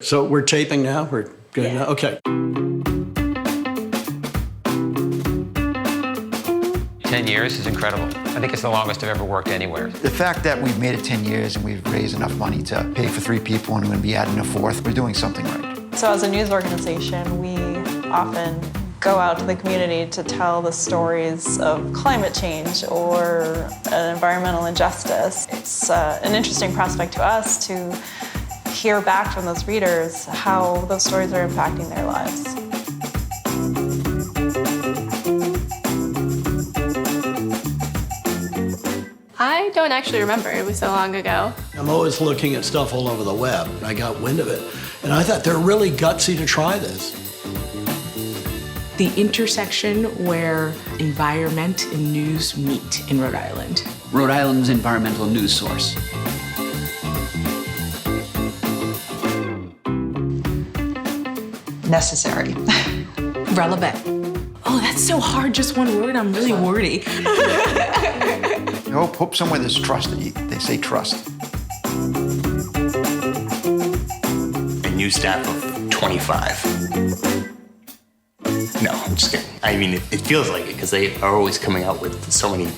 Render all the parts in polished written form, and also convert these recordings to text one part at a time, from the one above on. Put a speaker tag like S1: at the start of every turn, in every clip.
S1: So we're taping now? We're good now? Okay.
S2: 10 years is incredible. I think it's the longest I've ever worked anywhere.
S3: The fact that we've made it 10 years and we've raised enough money to pay for 3 people and we're going to be adding a 4th, we're doing something right.
S4: So as a news organization, we often go out to the community to tell the stories of climate change or an environmental injustice. It's an interesting prospect to us to hear back from those readers how those stories are impacting their lives.
S5: I don't actually remember. It was so long ago.
S1: I'm always looking at stuff all over the web, and I got wind of it. And I thought they're really gutsy to try this.
S6: The intersection where environment and news meet in Rhode Island.
S7: Rhode Island's environmental news source.
S8: Necessary.
S6: Relevant. Oh, that's so hard, just one word. I'm really wordy.
S3: Hope somewhere there's trust. They say trust.
S9: A new staff of 25. No, I'm just kidding. I mean, it feels like it because they are always coming out with so many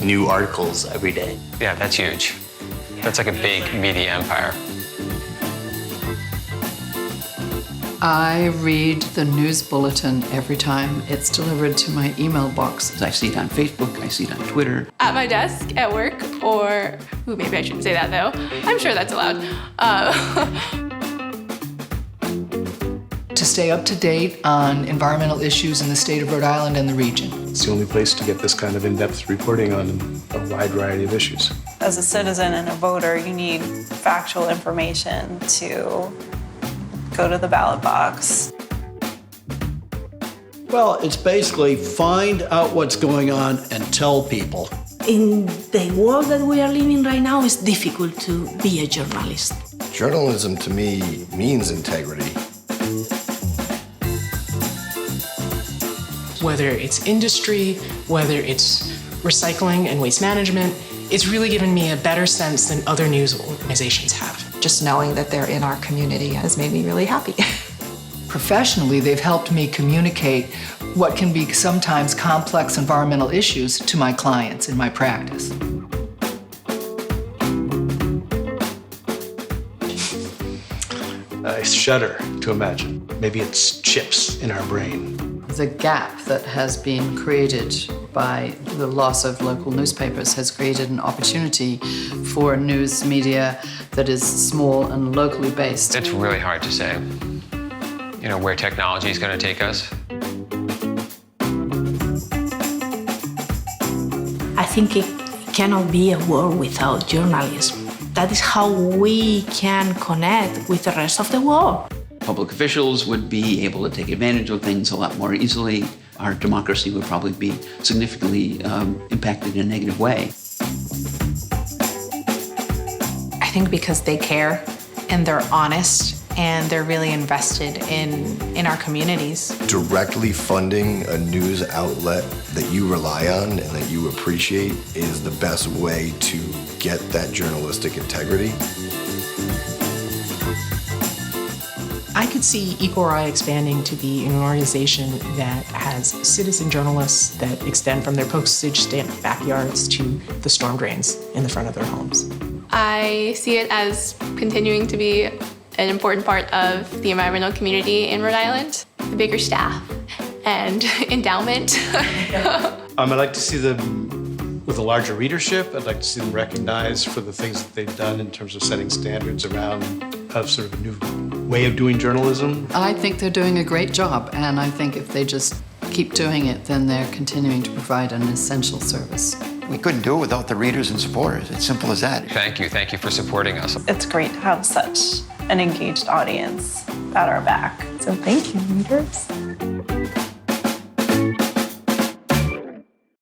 S9: new articles every day.
S2: Yeah, that's huge. That's like a big media empire.
S8: I read the news bulletin every time it's delivered to my email box.
S7: I see it on Facebook, I see it on Twitter.
S5: At my desk, at work, or... Ooh, maybe I shouldn't say that, though. I'm sure that's allowed.
S8: To stay up to date on environmental issues in the state of Rhode Island and the region.
S10: It's the only place to get this kind of in-depth reporting on a wide variety of issues.
S4: As a citizen and a voter, you need factual information to go to the ballot box.
S1: Well, it's basically find out what's going on and tell people.
S6: In the world that we are living right now, it's difficult to be a journalist.
S11: Journalism to me means integrity.
S6: Whether it's industry, whether it's recycling and waste management, it's really given me a better sense than other news organizations have.
S8: Just knowing that they're in our community has made me really happy. Professionally, they've helped me communicate what can be sometimes complex environmental issues to my clients in my practice.
S10: I shudder to imagine. Maybe it's chips in our brain.
S8: The gap that has been created by the loss of local newspapers has created an opportunity for news media that is small and locally based.
S2: It's really hard to say, where technology is going to take us.
S6: I think it cannot be a world without journalism. That is how we can connect with the rest of the world.
S7: Public officials would be able to take advantage of things a lot more easily. Our democracy would probably be significantly impacted in a negative way.
S4: I think because they care and they're honest and they're really invested in our communities.
S11: Directly funding a news outlet that you rely on and that you appreciate is the best way to get that journalistic integrity.
S6: I could see ecoRI expanding to be an organization that has citizen journalists that extend from their postage stamp backyards to the storm drains in the front of their homes.
S5: I see it as continuing to be an important part of the environmental community in Rhode Island. The bigger staff and endowment.
S10: I'd like to see them with a larger readership. I'd like to see them recognized for the things that they've done in terms of setting standards around a sort of a new way of doing journalism.
S8: I think they're doing a great job, and I think if they just keep doing it, then they're continuing to provide an essential service.
S3: We couldn't do it without the readers and supporters. It's simple as that.
S2: Thank you for supporting us.
S4: It's great to have such an engaged audience at our back. So thank you, readers.